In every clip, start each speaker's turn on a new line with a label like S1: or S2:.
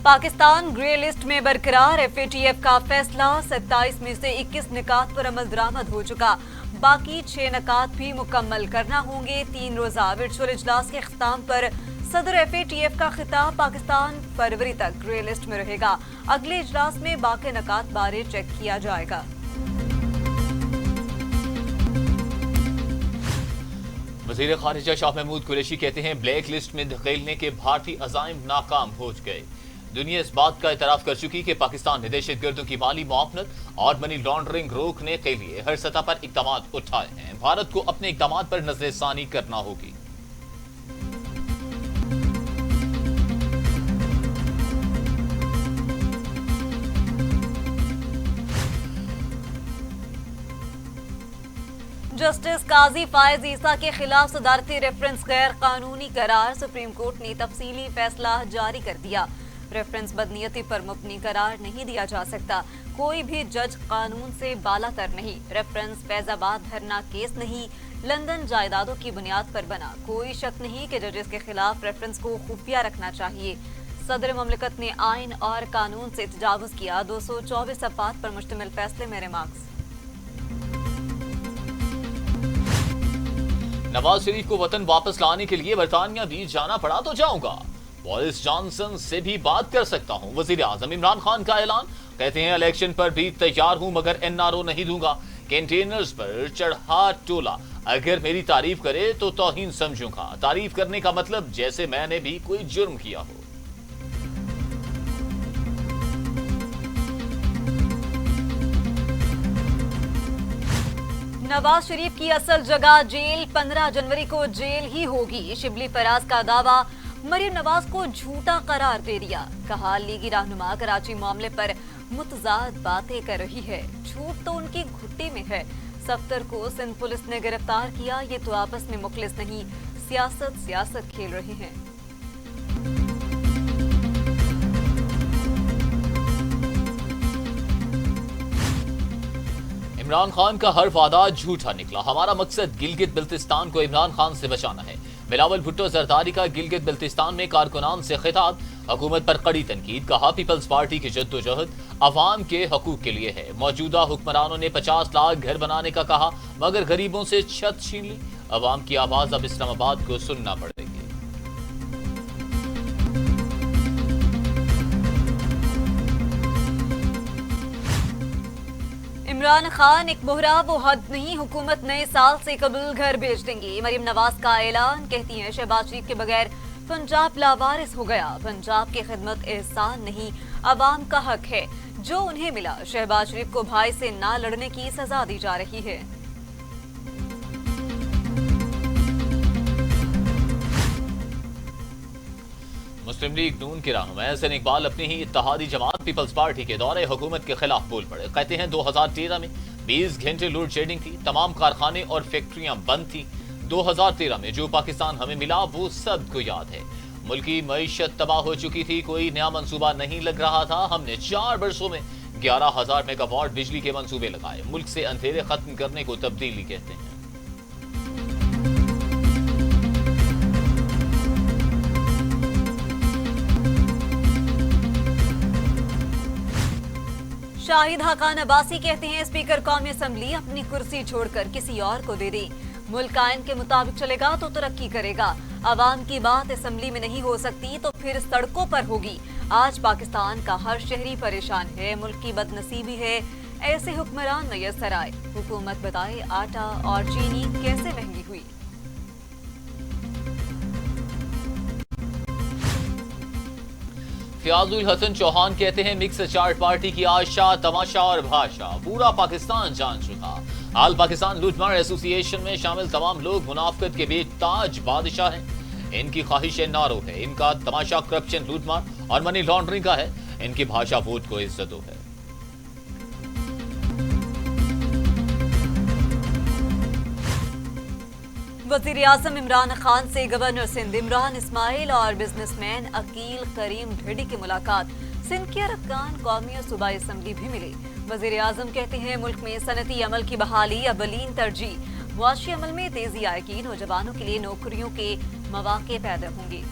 S1: Pakistan grey list में बरकरार। FATF का फैसला, 27 में से 21 निकात पर अमल दरामद हो चुका। बाकी 6 निकात भी मुकम्मल करना होंगे। 3 रोजा वर्चुअल इजलास के इख्तिताम पर सदर FATF का खिताब, पाकिस्तान फरवरी तक ग्रे लिस्ट में रहेगा। अगले इजलास में बाकी निकात बारे चेक किया जाएगा।
S2: वज़ीर ख़ारिजा शाह महमूद कुरैशी कहते हैं ब्लैक लिस्ट में धकेलने के भारतीय अज़ाइम नाकाम हो गए। दुनिया इस बात का इतराफ़ कर चुकी कि पाकिस्तान ने दहशतगर्दों की माली मुआवनत और मनी लॉन्ड्रिंग रोकने के लिए हर सतह पर इक़दाम उठाए हैं। भारत को अपने इक़दाम पर नज़रसानी करना होगी।
S1: जस्टिस काजी फायज ईसा के खिलाफ सदारती रेफरेंस गैर कानूनी करार, सुप्रीम कोर्ट ने तफसीली फैसला जारी कर दिया। रेफरेंस बदनीयती पर मुबनी करार नहीं दिया जा सकता। कोई भी जज कानून से बालातर नहीं। रेफरेंस फैजाबाद धरना केस नहीं, लंदन जायदादों की बुनियाद पर बना। कोई शक नहीं कि जजेस के खिलाफ रेफरेंस को खुफिया रखना चाहिए। सदर ममलिकत ने आइन और कानून से तजावुज किया। 224 सफ़हात पर मुश्तमिल फैसले में रिमार्क्स।
S2: नवाज शरीफ को वतन वापस लाने के लिए बरतानिया भी जाना पड़ा तो जाऊंगा। बोरिस जॉनसन से भी बात कर सकता हूं। वजीर आजम इमरान खान का ऐलान, कहते हैं इलेक्शन पर भी तैयार हूं मगर NRO नहीं दूंगा। कंटेनर्स पर चढ़ा टोला, अगर मेरी तारीफ करे तो तौहीन समझूंगा। तारीफ करने का मतलब जैसे मैंने भी कोई जुर्म किया हो।
S1: नवाज शरीफ की असल जगह जेल, 15 जनवरी को जेल ही होगी। शिबली फराज का दावा, मरियम नवाज को झूठा करार दे दिया। कहा लीगी रहनुमा कराची मामले पर मुतजाद बातें कर रही है। झूठ तो उनकी घुट्टी में है। सफ्तर को सिंध पुलिस ने गिरफ्तार किया। ये तो आपस में मुखलिस नहीं, सियासत खेल रहे हैं।
S2: इमरान खान का हर वादा झूठा निकला। हमारा मकसद गिलगित बल्तिस्तान को इमरान खान से बचाना है। बिलावल भुट्टो जरदारी का गिलगित बल्तिस्तान में कारकुनान से खिताब, हुकूमत पर कड़ी तनकीद। कहा पीपल्स पार्टी की जद्दोजहद अवाम के हकूक के लिए है। मौजूदा हुक्मरानों ने 50 लाख घर बनाने का कहा मगर गरीबों से छत छीन ली। अवाम की आवाज अब इस्लामाबाद को सुनना पड़ेगी।
S1: इमरान खान एक बोहरा वो हद नहीं, हुकूमत नए साल से कबल घर भेज देंगी। मरियम नवाज का ऐलान, कहती हैं शहबाज शरीफ के बगैर पंजाब लावारिस हो गया। पंजाब की खिदमत एहसान नहीं, अवाम का हक है जो उन्हें मिला। शहबाज शरीफ को भाई से ना लड़ने की सजा दी जा रही है।
S2: मुस्लिम लीग नून के रहनुमा हसन इकबाल अपनी ही इत्तेहादी जमात पीपल्स पार्टी के दौरे हुकूमत के खिलाफ बोल पड़े। कहते हैं 2013 में 20 घंटे लोड शेडिंग थी, तमाम कारखाने और फैक्ट्रियां बंद थी। 2013 में जो पाकिस्तान हमें मिला वो सबको याद है। मुल्क की मईशत तबाह हो चुकी थी, कोई नया मंसूबा नहीं लग रहा था। हमने 4 वर्षों में 11,000 मेगावाट बिजली के मंसूबे लगाए। मुल्क से अंधेरे खत्म करने को तब्दीली कहते हैं।
S1: शाहिद हकान अब्बासी कहते हैं स्पीकर कौमी असम्बली अपनी कुर्सी छोड़कर किसी और को दे दे। मुल्क आइन के मुताबिक चलेगा तो तरक्की करेगा। अवाम की बात असम्बली में नहीं हो सकती तो फिर सड़कों पर होगी। आज पाकिस्तान का हर शहरी परेशान है, मुल्क की बदनसीबी है ऐसे हुक्मरान मैसर आए। हुकूमत बताए आटा और चीनी कैसे महंगी हुई।
S2: फियाजुल हसन चौहान कहते हैं मिक्स चार्ट पार्टी की आशा तमाशा और भाषा पूरा पाकिस्तान जान चुका। आल पाकिस्तान लूटमार एसोसिएशन में शामिल तमाम लोग मुनाफकत के बेताज बादशाह हैं। इनकी ख्वाहिश नारो है, इनका तमाशा करप्शन लूटमार और मनी लॉन्ड्रिंग का है। इनकी भाषा वोट को इज्जतों है।
S1: वज़ीर आज़म इमरान खान से गवर्नर सिंध इमरान इस्माइल और बिजनेसमैन अकील करीम ढेडी की मुलाकात। सिंध के अरकान कौमी और सूबाई असम्बली भी मिले। वज़ीर आज़म कहते हैं मुल्क में सनती अमल की बहाली अवलीन तरजीह। मुआशी अमल में तेजी आएगी, नौजवानों के लिए नौकरियों के मौके पैदा होंगे।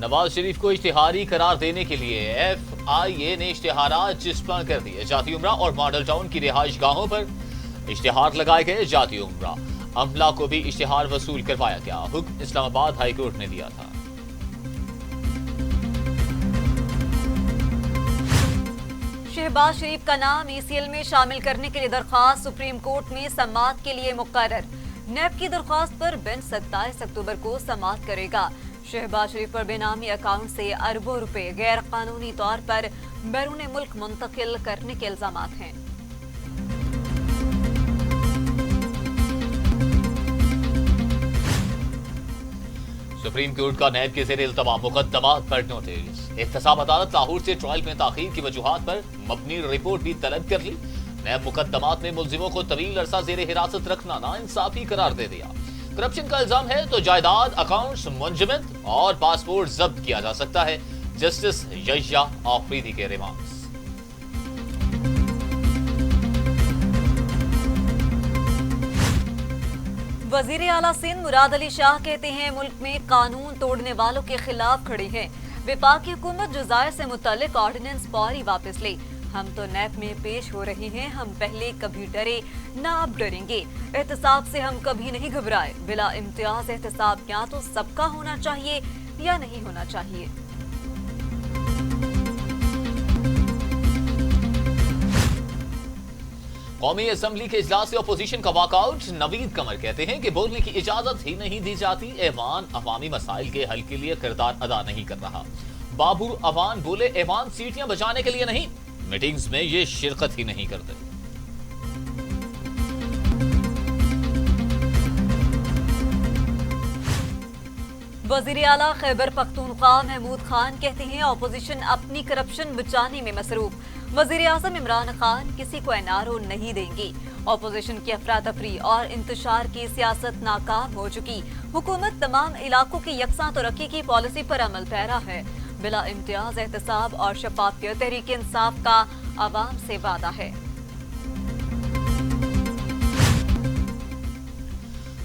S2: नवाज शरीफ को इश्तिहारी करार देने के लिए FIA ने इश्तिहारात चिस्पा कर दिए। जाती उम्रा और मॉडल टाउन की रिहाइश गाहों पर इश्तिहार लगाए गए। जाती उम्रा अमला को भी इश्तिहार वसूल करवाया गया। हुक्म इस्लामाबाद हाई कोर्ट ने दिया था।
S1: शहबाज शरीफ का नाम ECL में शामिल करने के लिए दरख्वास्त सुप्रीम कोर्ट में समाअत के लिए मुकर्रर। नैब की दरख्वास्त पर बेंच 27 अक्टूबर को समाअत करेगा। शहबाज शरीफ पर बेनामी अकाउंट से अरबों रुपए गैर कानूनी तौर पर बैरून मुल्क मुंतकिल करने के इल्जामात हैं।
S2: सुप्रीम कोर्ट का नैब के ज़ेरे इल्तमाम मुकद्दमात पर नोटिस। एहतसाब अदालत लाहौर से ट्रायल में ताखीर की वजूहात पर मबनी रिपोर्ट भी तलब कर ली। नैब मुकद्दमात में मुल्जिमों को तवील अरसा ज़ेरे हिरासत रखना नाइंसाफी करार दे दिया। करप्शन का इल्जाम है तो जायदाद, अकाउंट्स मुंजमद और पासपोर्ट जब्त किया जा सकता है। जस्टिस यहिया आफरीदी के रिमार्क्स।
S1: वजीर आला सिंध मुराद अली शाह कहते हैं मुल्क में कानून तोड़ने वालों के खिलाफ खड़े हैं। वफाकी हुकूमत जुजायर से मुतल्लिक ऑर्डिनेंस फौरी वापस ले। हम तो नैब में पेश हो रहे हैं, हम पहले कभी डरे ना अब डरेंगे। एहतसाब से हम कभी नहीं घबराए। बिला इम्तियाज एहतसाब या तो सबका होना चाहिए या नहीं होना चाहिए।
S2: कौमी असम्बली के इजलास से अपोजिशन का वॉकआउट। नवीद कमर कहते हैं कि बोलने की इजाजत ही नहीं दी जाती। ऐवान अवामी मसाइल के हल के लिए किरदार अदा नहीं कर रहा। बाबुर अवान बोले, ऐवान सीटियां बचाने के लिए नहीं, मीटिंग्स में ये शिरकत ही नहीं करते।
S1: वजीर आला खैबर पख्तूनख्वा महमूद खान कहते हैं अपोजिशन अपनी करप्शन बचाने में मसरूफ। वजीर आजम इमरान खान किसी को NRO नहीं देंगे। अपोजिशन की अफरा तफरी और इंतशार की सियासत नाकाम हो चुकी। हुकूमत तमाम इलाकों की यकसा तरक्की की पॉलिसी पर अमल पैरा है। बिला इम्तियाज एहतसाब और शफाफियत तहरीक इंसाफ का आवाम से वादा है।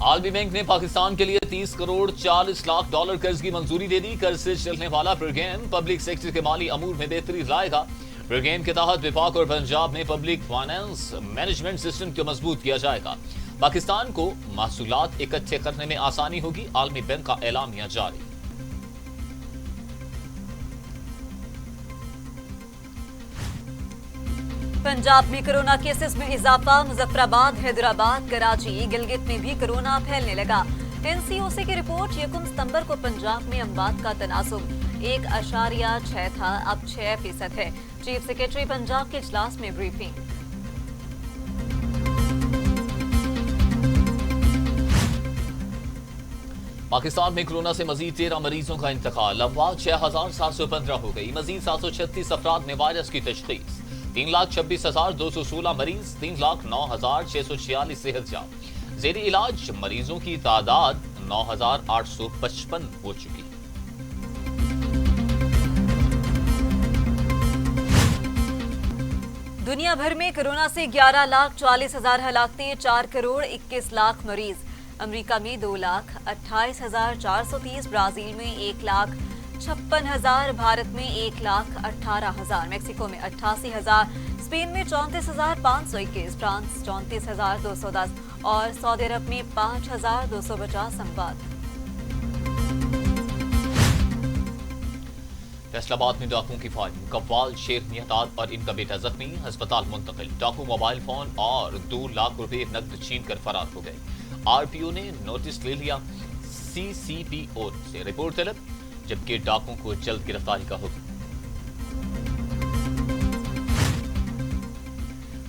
S2: आलमी बैंक ने पाकिस्तान के लिए 30 करोड़ 40 लाख डॉलर कर्ज की मंजूरी दे दी। कर्ज से चलने वाला प्रोग्राम पब्लिक सेक्टर के माली अमूर में बेहतरी लाएगा। प्रोग्राम के तहत विफाक और पंजाब में पब्लिक फाइनेंस मैनेजमेंट सिस्टम को मजबूत किया जाएगा। पाकिस्तान को महसूलात इकट्ठे करने में आसानी होगी। आलमी बैंक का एलामिया जारी।
S1: पंजाब में कोरोना केसेस में इजाफा। मुजफ्फराबाद, हैदराबाद, कराची, गिलगित में भी कोरोना फैलने लगा। NCOC की रिपोर्ट 1 सितंबर को पंजाब में अमवात का तनासुब 1.6 था, अब 6% है। चीफ सेक्रेटरी पंजाब के इजलास में ब्रीफिंग।
S2: पाकिस्तान में कोरोना से मजीद 13 मरीजों का इंतकाल। अमवात 6,715 हो गई। मजीद 736 अफराद में वायरस की तशखीस। 3,26,216 मरीज। 3,09,646 सेहतयाब। जेरी इलाज मरीजों की तादाद 9,855 हो चुकी।
S1: दुनिया भर में कोरोना से 11,40,000 हलाकतें, 4 करोड़ 21 लाख मरीज। अमेरिका में 2,28,430, ब्राजील में 1,56,000, भारत में 1,18,000, मैक्सिको में 88,000, स्पेन में 34,521, फ्रांस 34,210 और सऊदी अरब में 5,250 संवाद।
S2: फैसलाबाद में डाकुओं की फायरिंग। कव्वाल शेर निहताद और इनका बेटा जख्मी, अस्पताल मुंतकिल। डाकू मोबाइल फोन और 2 लाख रुपए नकद छीन कर फरार हो गए। RPO ने नोटिस ले लिया। CCPO से रिपोर्ट तलब, जबकि डाकुओं को जल्द गिरफ्तारी का हुक्म।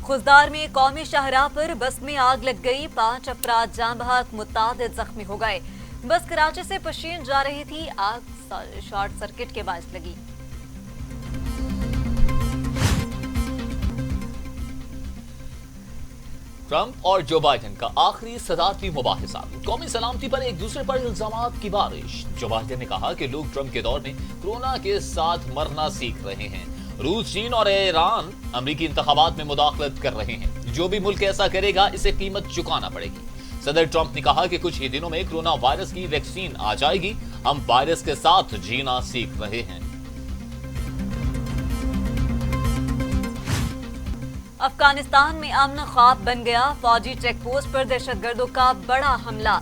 S1: खुजदार में कौमी शाहराह पर बस में आग लग गई। 5 अफराद जान बहक, मुतादिद जख्मी हो गए। बस कराची से पशीन जा रही थी, आग शॉर्ट सर्किट के बायस लगी।
S2: ट्रंप और जो बाइडेन का आखिरी सदारती मुबाहिसा। कौमी सलामती पर एक दूसरे पर इल्जामात की बारिश। जो बाइडेन ने कहा कि लोग ट्रंप के दौर में कोरोना के साथ मरना सीख रहे हैं। रूस, चीन और ईरान अमरीकी इंतखाबात में मुदाखलत कर रहे हैं। जो भी मुल्क ऐसा करेगा इसे कीमत चुकाना पड़ेगी। सदर ट्रंप ने कहा कि कुछ ही दिनों में कोरोना वायरस की वैक्सीन आ जाएगी। हम वायरस के साथ जीना सीख रहे हैं।
S1: अफगानिस्तान में अमन ख्वाब बन गया। फौजी चेकपोस्ट पर दहशतगर्दों का बड़ा हमला।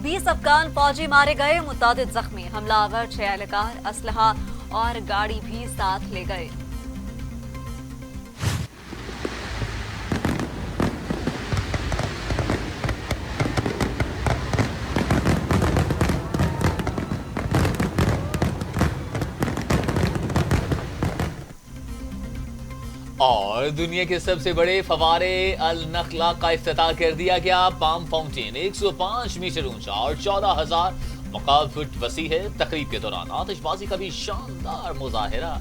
S1: 20 अफगान फौजी मारे गए, मुतादिद जख्मी। हमलावर 6 एहलकार, असलहा और गाड़ी भी साथ ले गए।
S2: और दुनिया के सबसे बड़े फवारे अल नखला का इफ्तिताह कर दिया गया। पाम फाउंटेन 105 मीटर ऊंचा और 14,000 मुकाम फुट वसी है। तकरीब के दौरान आतिशबाजी का भी शानदार मुजाहिरा।